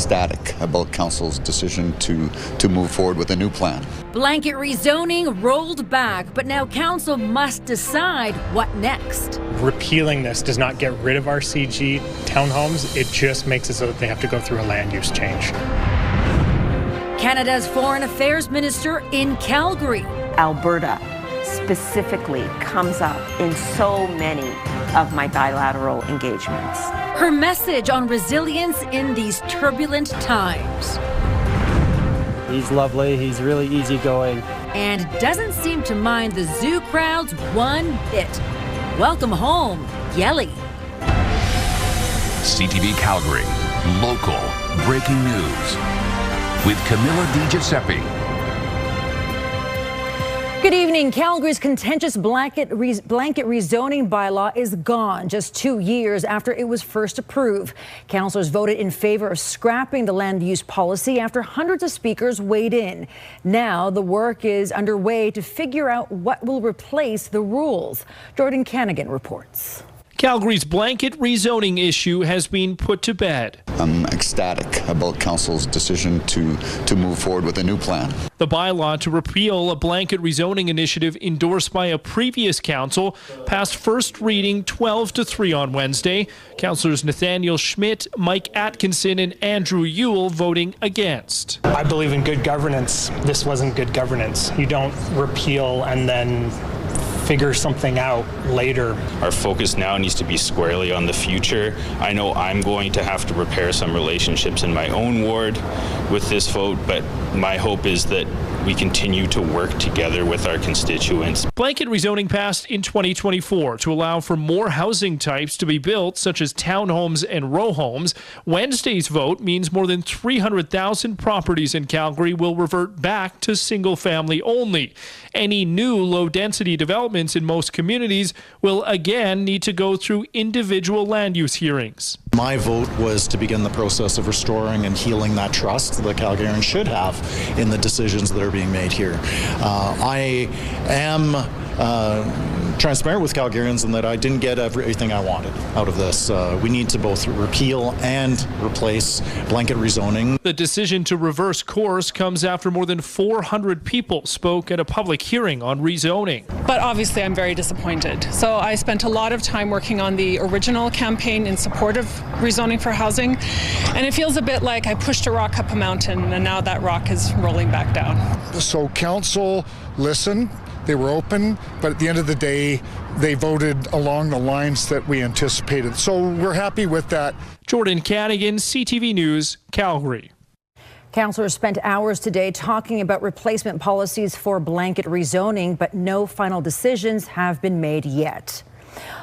ecstatic about Council's decision to move forward with a new plan. Blanket rezoning rolled back, but now Council must decide what next. Repealing this does not get rid of our CG townhomes. It just makes it so that they have to go through a land use change. Canada's Foreign Affairs Minister in Calgary. Alberta specifically comes up in so many of my bilateral engagements. Her message on resilience in these turbulent times. He's lovely, he's really easygoing. And doesn't seem to mind the zoo crowds one bit. Welcome home, Yelly. CTV Calgary, local breaking news with Camilla Di Giuseppe. Good evening. Calgary's contentious blanket rezoning bylaw is gone just 2 years after it was first approved. Councillors voted in favor of scrapping the land use policy after hundreds of speakers weighed in. Now the work is underway to figure out what will replace the rules. Jordan Canagan reports. Calgary's blanket rezoning issue has been put to bed. I'm ecstatic about Council's decision to move forward with a new plan. The bylaw to repeal a blanket rezoning initiative endorsed by a previous council passed first reading 12-3 on Wednesday. Councillors Nathaniel Schmidt, Mike Atkinson and Andrew Ewell voting against. I believe in good governance. This wasn't good governance. You don't repeal and then figure something out later. Our focus now needs to be squarely on the future. I know I'm going to have to repair some relationships in my own ward with this vote, but my hope is that we continue to work together with our constituents. Blanket rezoning passed in 2024 to allow for more housing types to be built, such as townhomes and row homes. Wednesday's vote means more than 300,000 properties in Calgary will revert back to single family only. Any new low-density developments in most communities will again need to go through individual land use hearings. My vote was to begin the process of restoring and healing that trust that Calgarians should have in the decisions that are being made here. I am transparent with Calgarians in that I didn't get everything I wanted out of this. We need to both repeal and replace blanket rezoning. The decision to reverse course comes after more than 400 people spoke at a public hearing on rezoning. But obviously I'm very disappointed. So I spent a lot of time working on the original campaign in support of rezoning for housing, and it feels a bit like I pushed a rock up a mountain and now that rock is rolling back down. So council listened. They were open, but at the end of the day, they voted along the lines that we anticipated. So we're happy with that. Jordan Canagan, CTV News, Calgary. Councillors spent hours today talking about replacement policies for blanket rezoning, but no final decisions have been made yet.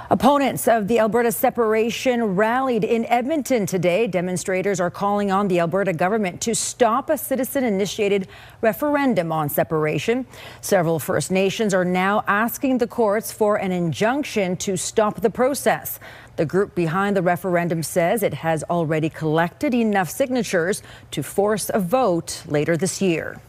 Opponents of the Alberta separation rallied in Edmonton today. Demonstrators are calling on the Alberta government to stop a citizen-initiated referendum on separation. Several First Nations are now asking the courts for an injunction to stop the process. The group behind the referendum says it has already collected enough signatures to force a vote later this year.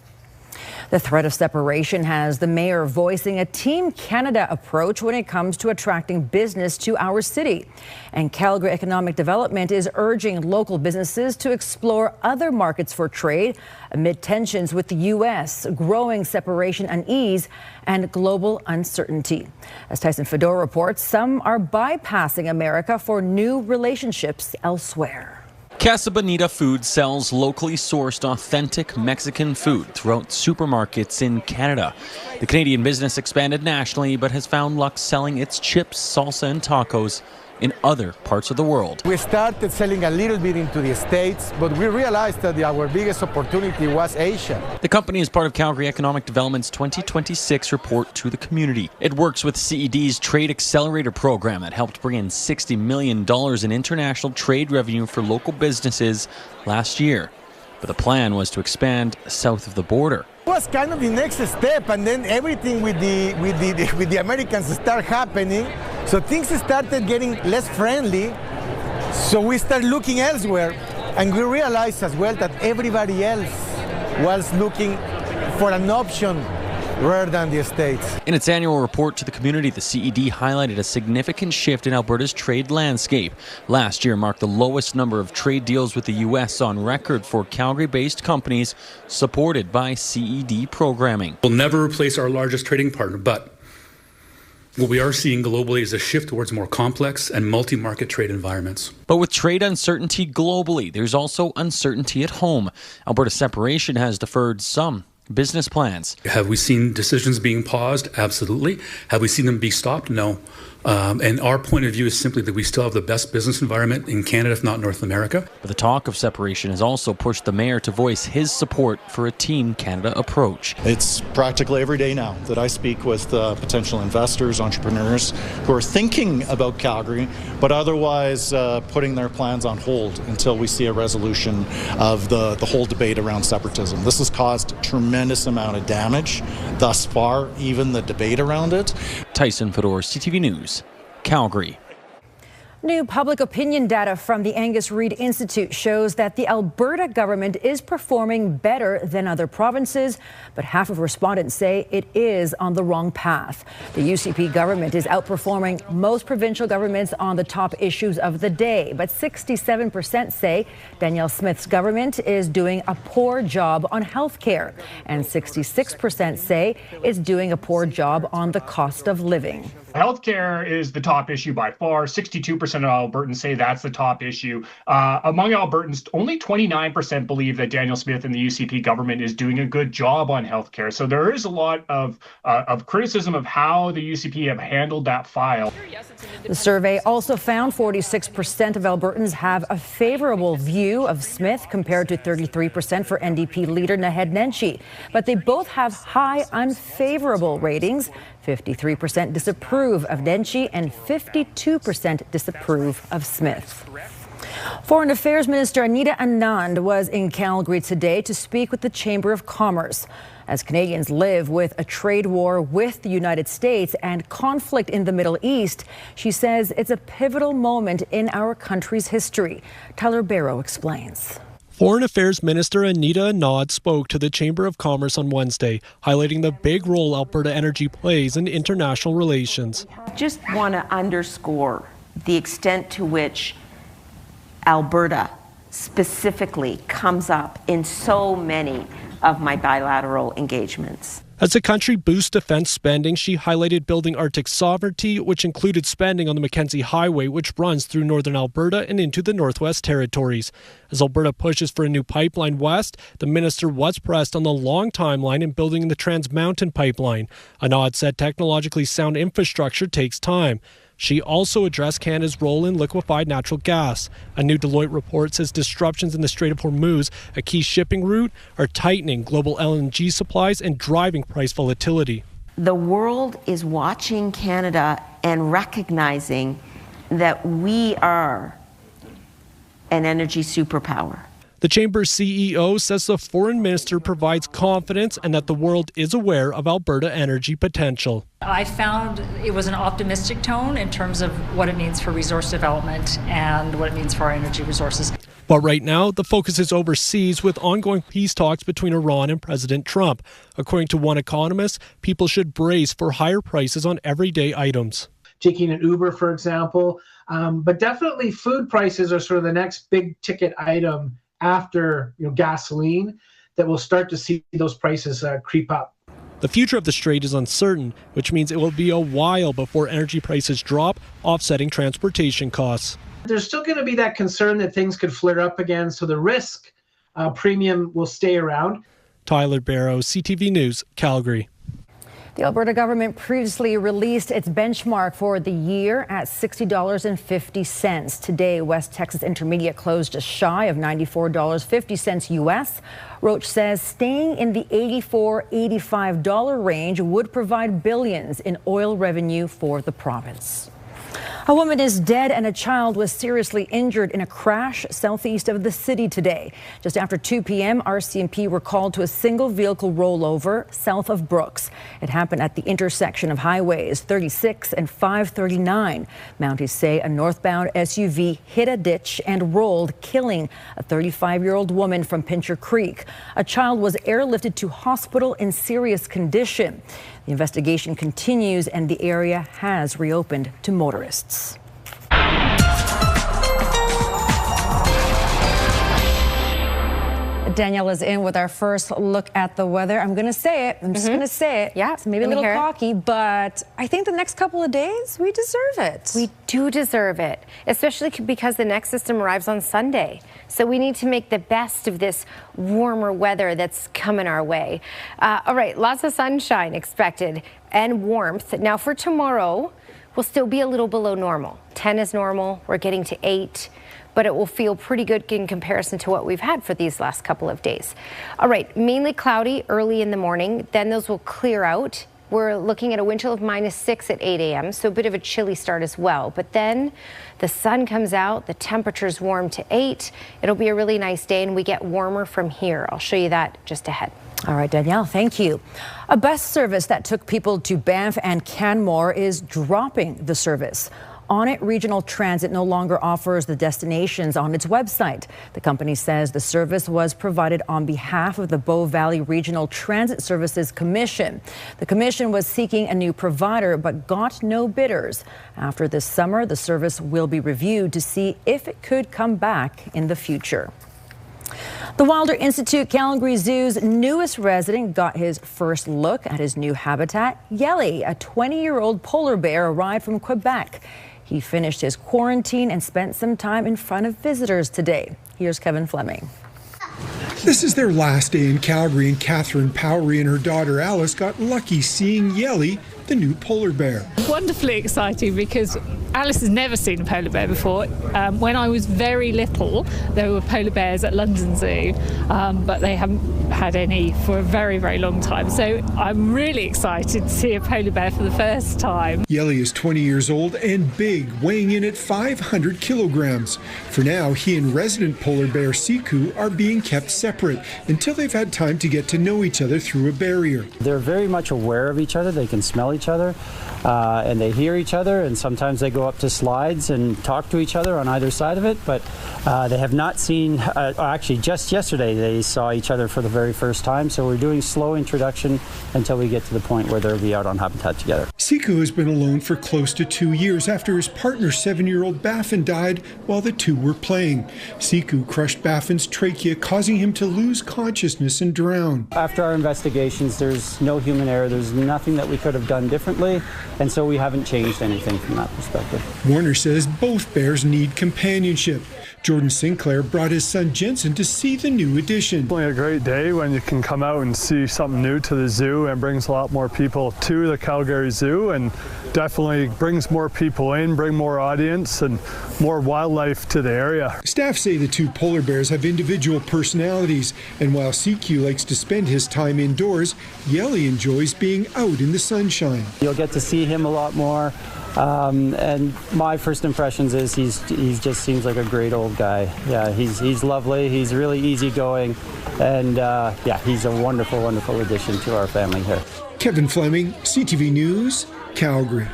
The threat of separation has the mayor voicing a Team Canada approach when it comes to attracting business to our city. And Calgary Economic Development is urging local businesses to explore other markets for trade amid tensions with the U.S., growing separation unease, and global uncertainty. As Tyson Fedor reports, some are bypassing America for new relationships elsewhere. Casa Bonita Foods sells locally sourced, authentic Mexican food throughout supermarkets in Canada. The Canadian business expanded nationally, but has found luck selling its chips, salsa, and tacos in other parts of the world. We started selling a little bit into the States, but we realized that our biggest opportunity was Asia. The company is part of Calgary Economic Development's 2026 report to the community. It works with CED's Trade Accelerator program that helped bring in $60 million in international trade revenue for local businesses last year. But the plan was to expand south of the border. It was kind of the next step, and then everything with the Americans started happening. So things started getting less friendly. So we started looking elsewhere, and we realized as well that everybody else was looking for an option rather than the estates. In its annual report to the community, the CED highlighted a significant shift in Alberta's trade landscape. Last year marked the lowest number of trade deals with the U.S. on record for Calgary-based companies supported by CED programming. We'll never replace our largest trading partner, but what we are seeing globally is a shift towards more complex and multi-market trade environments. But with trade uncertainty globally, there's also uncertainty at home. Alberta separation has deferred some business plans. Have we seen decisions being paused? Absolutely. Have we seen them be stopped? No. And our point of view is simply that we still have the best business environment in Canada, if not North America. But the talk of separation has also pushed the mayor to voice his support for a Team Canada approach. It's practically every day now that I speak with potential investors, entrepreneurs who are thinking about Calgary, but otherwise putting their plans on hold until we see a resolution of the whole debate around separatism. This has caused a tremendous amount of damage thus far, even the debate around it. Tyson Fedor, CTV News, Calgary. New public opinion data from the Angus Reid Institute shows that the Alberta government is performing better than other provinces, but half of respondents say it is on the wrong path. The UCP government is outperforming most provincial governments on the top issues of the day, but 67% say Danielle Smith's government is doing a poor job on health care, and 66% say it's doing a poor job on the cost of living. Healthcare is the top issue by far. 62% of Albertans say that's the top issue. Among Albertans, only 29% believe that Danielle Smith and the UCP government is doing a good job on healthcare. So there is a lot of criticism of how the UCP have handled that file. The survey also found 46% of Albertans have a favorable view of Smith compared to 33% for NDP leader Naheed Nenshi. But they both have high unfavorable ratings. 53% disapprove of Nenshi and 52% disapprove of Smith. Foreign Affairs Minister Anita Anand was in Calgary today to speak with the Chamber of Commerce. As Canadians live with a trade war with the United States and conflict in the Middle East, she says it's a pivotal moment in our country's history. Tyler Barrow explains. Foreign Affairs Minister Anita Anand spoke to the Chamber of Commerce on Wednesday, highlighting the big role Alberta Energy plays in international relations. Just want to underscore the extent to which Alberta specifically comes up in so many of my bilateral engagements. As the country boosts defense spending, she highlighted building Arctic sovereignty, which included spending on the Mackenzie Highway, which runs through northern Alberta and into the Northwest Territories. As Alberta pushes for a new pipeline west, the minister was pressed on the long timeline in building the Trans Mountain pipeline. Anand said technologically sound infrastructure takes time. She also addressed Canada's role in liquefied natural gas. A new Deloitte report says disruptions in the Strait of Hormuz, a key shipping route, are tightening global LNG supplies and driving price volatility. The world is watching Canada and recognizing that we are an energy superpower. The Chamber's CEO says the foreign minister provides confidence and that the world is aware of Alberta energy potential. I found it was an optimistic tone in terms of what it means for resource development and what it means for our energy resources. But right now, the focus is overseas with ongoing peace talks between Iran and President Trump. According to one economist, people should brace for higher prices on everyday items. Taking an Uber, for example, but definitely food prices are sort of the next big ticket item after gasoline that we'll start to see those prices creep up. The future of the strait is uncertain, which means it will be a while before energy prices drop, offsetting transportation costs. There's still going to be that concern that things could flare up again, so the risk premium will stay around. Tyler Barrow, CTV News, Calgary. The Alberta government previously released its benchmark for the year at $60.50. Today, West Texas Intermediate closed just shy of $94.50 U.S. Roche says staying in the $84-85 range would provide billions in oil revenue for the province. A woman is dead and a child was seriously injured in a crash southeast of the city today. Just after 2 p.m., RCMP were called to a single vehicle rollover south of Brooks. It happened at the intersection of highways 36 and 539. Mounties say a northbound SUV hit a ditch and rolled, killing a 35-year-old woman from Pincher Creek. A child was airlifted to hospital in serious condition. The investigation continues and the area has reopened to motorists. Danielle is in with our first look at the weather. I'm going to say it. I'm just going to say it. Yeah. It's maybe a little cocky, but I think the next couple of days, we deserve it. We do deserve it, especially because the next system arrives on Sunday. So we need to make the best of this warmer weather that's coming our way. All right, lots of sunshine expected and warmth. Now for tomorrow, we'll still be a little below normal. 10 is normal. We're getting to 8. But it will feel pretty good in comparison to what we've had for these last couple of days. All right, mainly cloudy early in the morning, then those will clear out. We're looking at a wind chill of -6 at 8 a.m., so a bit of a chilly start as well. But then the sun comes out, the temperature's warm to 8. It'll be a really nice day, and we get warmer from here. I'll show you that just ahead. All right, Danielle, thank you. A bus service that took people to Banff and Canmore is dropping the service. On It Regional Transit no longer offers the destinations on its website. The company says the service was provided on behalf of the Bow Valley Regional Transit Services Commission. The commission was seeking a new provider but got no bidders. After this summer, the service will be reviewed to see if it could come back in the future. The Wilder Institute Calgary Zoo's newest resident got his first look at his new habitat. Yelly, a 20-year-old polar bear, arrived from Quebec. He finished his quarantine and spent some time in front of visitors today. Here's Kevin Fleming. This is their last day in Calgary, and Catherine Powery and her daughter Alice got lucky seeing Yelly, the new polar bear. Wonderfully exciting because Alice has never seen a polar bear before. When I was very little, there were polar bears at London Zoo, but they haven't had any for a very, very long time. So I'm really excited to see a polar bear for the first time. Yelly is 20 years old and big, weighing in at 500 kilograms. For now, he and resident polar bear Siku are being kept separate until they've had time to get to know each other through a barrier. They're very much aware of each other. They can smell each other and they hear each other, and sometimes they go up to slides and talk to each other on either side of it, but they have not seen, actually just yesterday they saw each other for the very first time, so we're doing slow introduction until we get to the point where they'll be out on habitat together. Siku has been alone for close to 2 years after his partner, 7-year-old Baffin, died while the two were playing. Siku crushed Baffin's trachea, causing him to lose consciousness and drown. After our investigations, there's no human error. There's nothing that we could have done differently, and so we haven't changed anything from that perspective. Warner says both bears need companionship. Jordan Sinclair brought his son Jensen to see the new addition. It's a great day when you can come out and see something new to the zoo, and brings a lot more people to the Calgary Zoo, and definitely brings more people in, bring more audience and more wildlife to the area. Staff say the two polar bears have individual personalities, and while CQ likes to spend his time indoors, Yelly enjoys being out in the sunshine. You'll get to see him a lot more. And my first impressions is he just seems like a great old guy. Yeah, he's lovely. He's really easygoing, and yeah, he's a wonderful, wonderful addition to our family here. Kevin Fleming, CTV News, Calgary.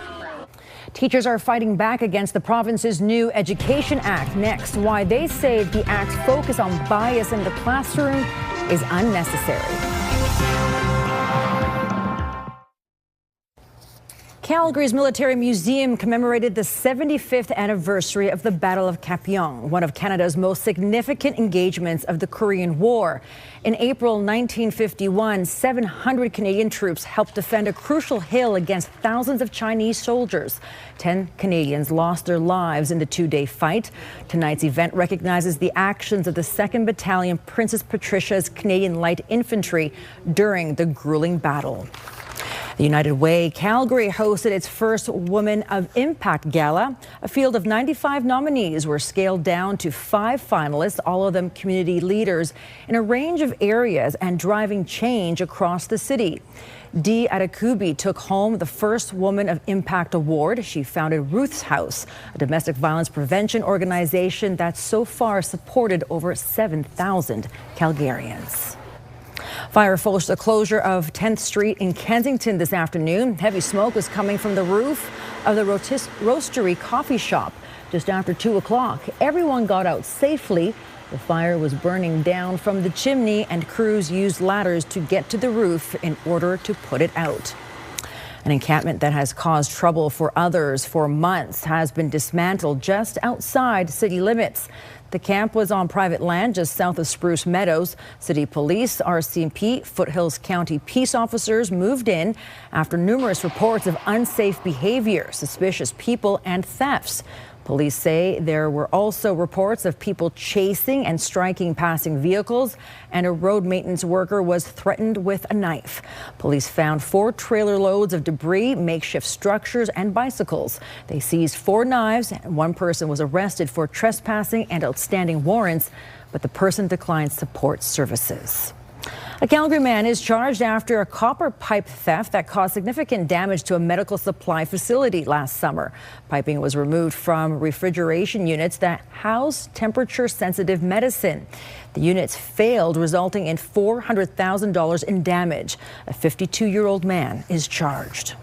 Teachers are fighting back against the province's new Education Act. Next, why they say the act's focus on bias in the classroom is unnecessary. Calgary's Military Museum commemorated the 75th anniversary of the Battle of Kapyong, one of Canada's most significant engagements of the Korean War. In April 1951, 700 Canadian troops helped defend a crucial hill against thousands of Chinese soldiers. 10 Canadians lost their lives in the two-day fight. Tonight's event recognizes the actions of the 2nd Battalion Princess Patricia's Canadian Light Infantry during the grueling battle. The United Way Calgary hosted its first Woman of Impact Gala. A field of 95 nominees were scaled down to 5 finalists, all of them community leaders in a range of areas and driving change across the city. Dee Atakubi took home the first Woman of Impact Award. She founded Ruth's House, a domestic violence prevention organization that's so far supported over 7,000 Calgarians. Fire forced the closure of 10th Street in Kensington this afternoon. Heavy smoke was coming from the roof of the Roastery coffee shop just after 2 o'clock. Everyone got out safely. The fire was burning down from the chimney, and crews used ladders to get to the roof in order to put it out. An encampment that has caused trouble for others for months has been dismantled just outside city limits. The camp was on private land just south of Spruce Meadows. City police, RCMP, Foothills County peace officers moved in after numerous reports of unsafe behavior, suspicious people, and thefts. Police say there were also reports of people chasing and striking passing vehicles, and a road maintenance worker was threatened with a knife. Police found 4 trailer loads of debris, makeshift structures, and bicycles. They seized 4 knives, and 1 person was arrested for trespassing and outstanding warrants, but the person declined support services. A Calgary man is charged after a copper pipe theft that caused significant damage to a medical supply facility last summer. Piping was removed from refrigeration units that house temperature-sensitive medicine. The units failed, resulting in $400,000 in damage. A 52-year-old man is charged.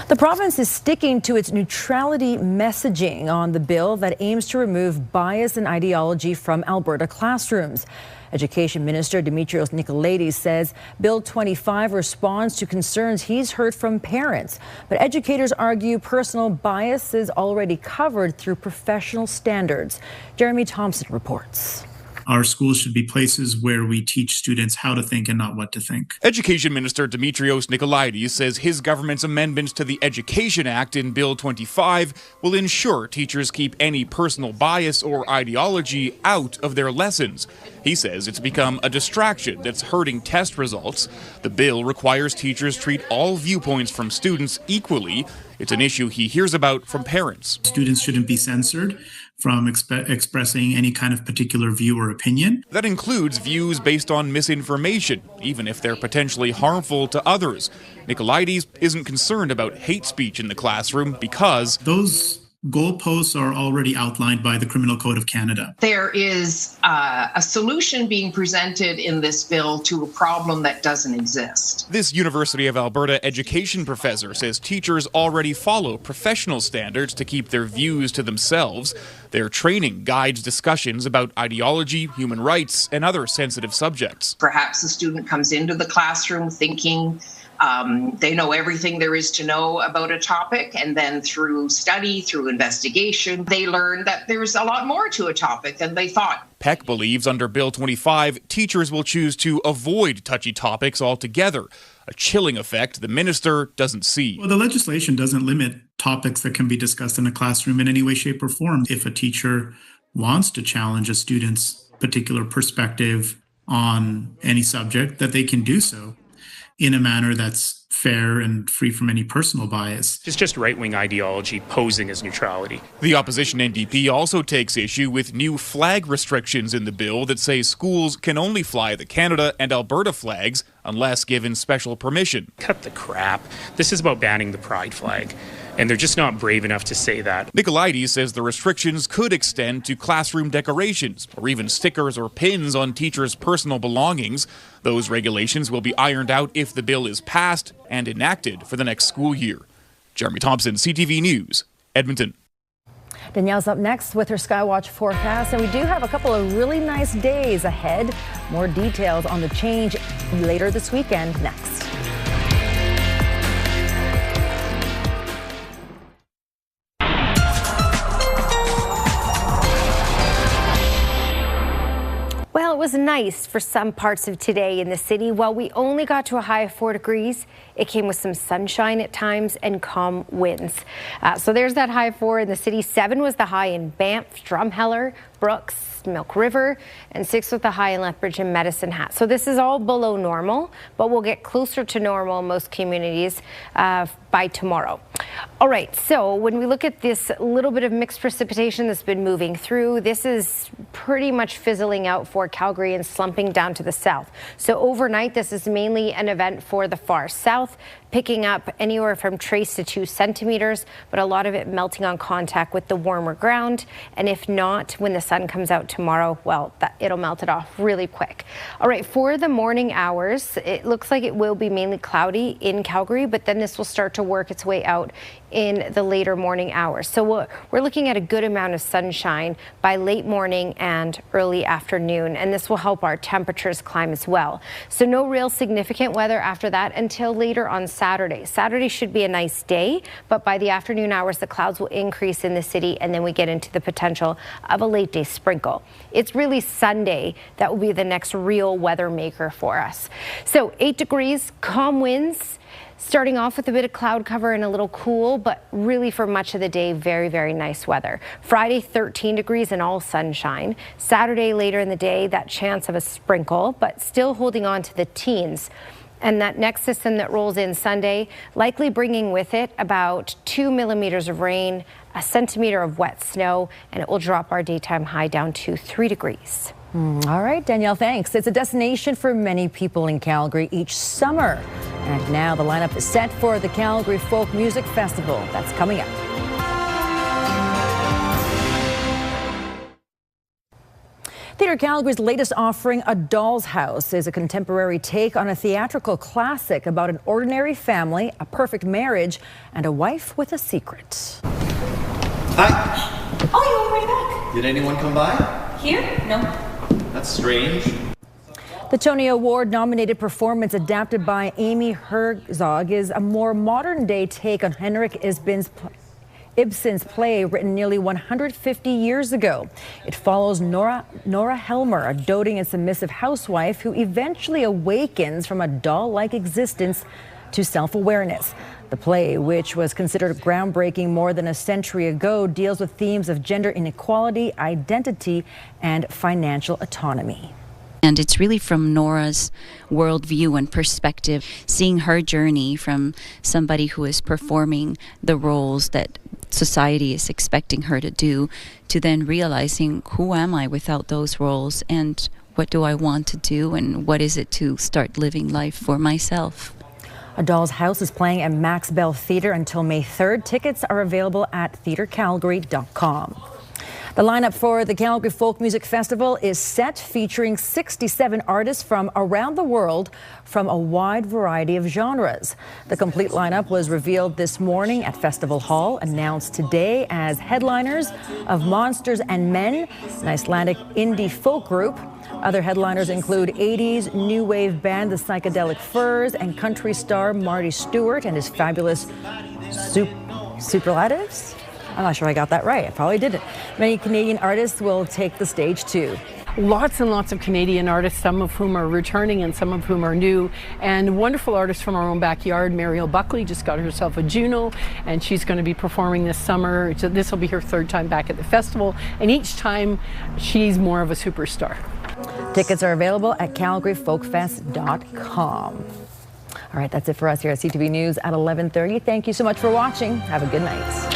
The province is sticking to its neutrality messaging on the bill that aims to remove bias and ideology from Alberta classrooms. Education Minister Dimitrios Nicolaides says Bill 25 responds to concerns he's heard from parents. But educators argue personal bias is already covered through professional standards. Jeremy Thompson reports. Our schools should be places where we teach students how to think and not what to think. Education Minister Dimitrios Nicolaides says his government's amendments to the Education Act in Bill 25 will ensure teachers keep any personal bias or ideology out of their lessons. He says it's become a distraction that's hurting test results. The bill requires teachers treat all viewpoints from students equally. It's an issue he hears about from parents. Students shouldn't be censored from expressing any kind of particular view or opinion. That includes views based on misinformation, even if they're potentially harmful to others. Nicolaides isn't concerned about hate speech in the classroom because those goalposts are already outlined by the Criminal Code of Canada. There is a solution being presented in this bill to a problem that doesn't exist. This University of Alberta education professor says teachers already follow professional standards to keep their views to themselves. Their training guides discussions about ideology, human rights, and other sensitive subjects. Perhaps the student comes into the classroom thinking they know everything there is to know about a topic, and then through study, through investigation, they learn that there's a lot more to a topic than they thought. Peck believes under Bill 25, teachers will choose to avoid touchy topics altogether, a chilling effect the minister doesn't see. Well, the legislation doesn't limit topics that can be discussed in a classroom in any way, shape, or form. If a teacher wants to challenge a student's particular perspective on any subject, that they can do so in a manner that's fair and free from any personal bias. It's just right-wing ideology posing as neutrality. The opposition NDP also takes issue with new flag restrictions in the bill that say schools can only fly the Canada and Alberta flags unless given special permission. Cut the crap. This is about banning the pride flag, and they're just not brave enough to say that. Nicolaides says the restrictions could extend to classroom decorations or even stickers or pins on teachers' personal belongings. Those regulations will be ironed out if the bill is passed and enacted for the next school year. Jeremy Thompson, CTV News, Edmonton. Danielle's up next with her Skywatch forecast, and we do have a couple of really nice days ahead. More details on the change later this weekend next. Well, it was nice for some parts of today in the city. While we only got to a high of 4 degrees, it came with some sunshine at times and calm winds. So there's that high of 4 in the city. 7 was the high in Banff, Drumheller, Brooks, West Milk River, and 6 with a high in Lethbridge and Medicine Hat. So this is all below normal, but we'll get closer to normal in most communities by tomorrow. All right, so when we look at this little bit of mixed precipitation that's been moving through, this is pretty much fizzling out for Calgary and slumping down to the south. So overnight, this is mainly an event for the far south, picking up anywhere from trace to 2 centimeters, but a lot of it melting on contact with the warmer ground. And if not, when the sun comes out tomorrow, well, it'll melt it off really quick. All right, for the morning hours, it looks like it will be mainly cloudy in Calgary, but then this will start to work its way out in the later morning hours. So we're looking at a good amount of sunshine by late morning and early afternoon, and this will help our temperatures climb as well. So no real significant weather after that until later on Saturday. Saturday should be a nice day, but by the afternoon hours, the clouds will increase in the city, and then we get into the potential of a late day sprinkle. It's really Sunday that will be the next real weather maker for us. So 8 degrees, calm winds, starting off with a bit of cloud cover and a little cool, but really for much of the day, very, very nice weather. Friday, 13 degrees and all sunshine. Saturday, later in the day, that chance of a sprinkle, but still holding on to the teens. And that next system that rolls in Sunday, likely bringing with it about 2 millimeters of rain, a centimeter of wet snow, and it will drop our daytime high down to 3 degrees. All right, Danielle, thanks. It's a destination for many people in Calgary each summer. And now the lineup is set for the Calgary Folk Music Festival. That's coming up. Theatre Calgary's latest offering, A Doll's House, is a contemporary take on a theatrical classic about an ordinary family, a perfect marriage, and a wife with a secret. Hi. Oh, you're already back. Did anyone come by? Here? No. That's strange. The Tony Award-nominated performance adapted by Amy Herzog is a more modern-day take on Henrik Ibsen's play written nearly 150 years ago. It follows Nora Helmer, a doting and submissive housewife who eventually awakens from a doll-like existence to self-awareness. The play, which was considered groundbreaking more than a century ago, deals with themes of gender inequality, identity, and financial autonomy. And it's really from Nora's worldview and perspective, seeing her journey from somebody who is performing the roles that society is expecting her to do, to then realizing, who am I without those roles, and what do I want to do, and what is it to start living life for myself. A Doll's House is playing at Max Bell Theatre until May 3rd. Tickets are available at theatrecalgary.com. The lineup for the Calgary Folk Music Festival is set, featuring 67 artists from around the world from a wide variety of genres. The complete lineup was revealed this morning at Festival Hall, announced today as headliners of Monsters and Men, an Icelandic indie folk group. Other headliners include 80s new wave band The Psychedelic Furs and country star Marty Stewart and his fabulous superlatives. I'm not sure I got that right. I probably didn't. Many Canadian artists will take the stage too. Lots and lots of Canadian artists, some of whom are returning and some of whom are new, and wonderful artists from our own backyard. Mariel Buckley just got herself a Juno, and she's going to be performing this summer. This will be her 3rd time back at the festival, and each time she's more of a superstar. Tickets are available at calgaryfolkfest.com. All right, that's it for us here at CTV News at 11:30. Thank you so much for watching. Have a good night.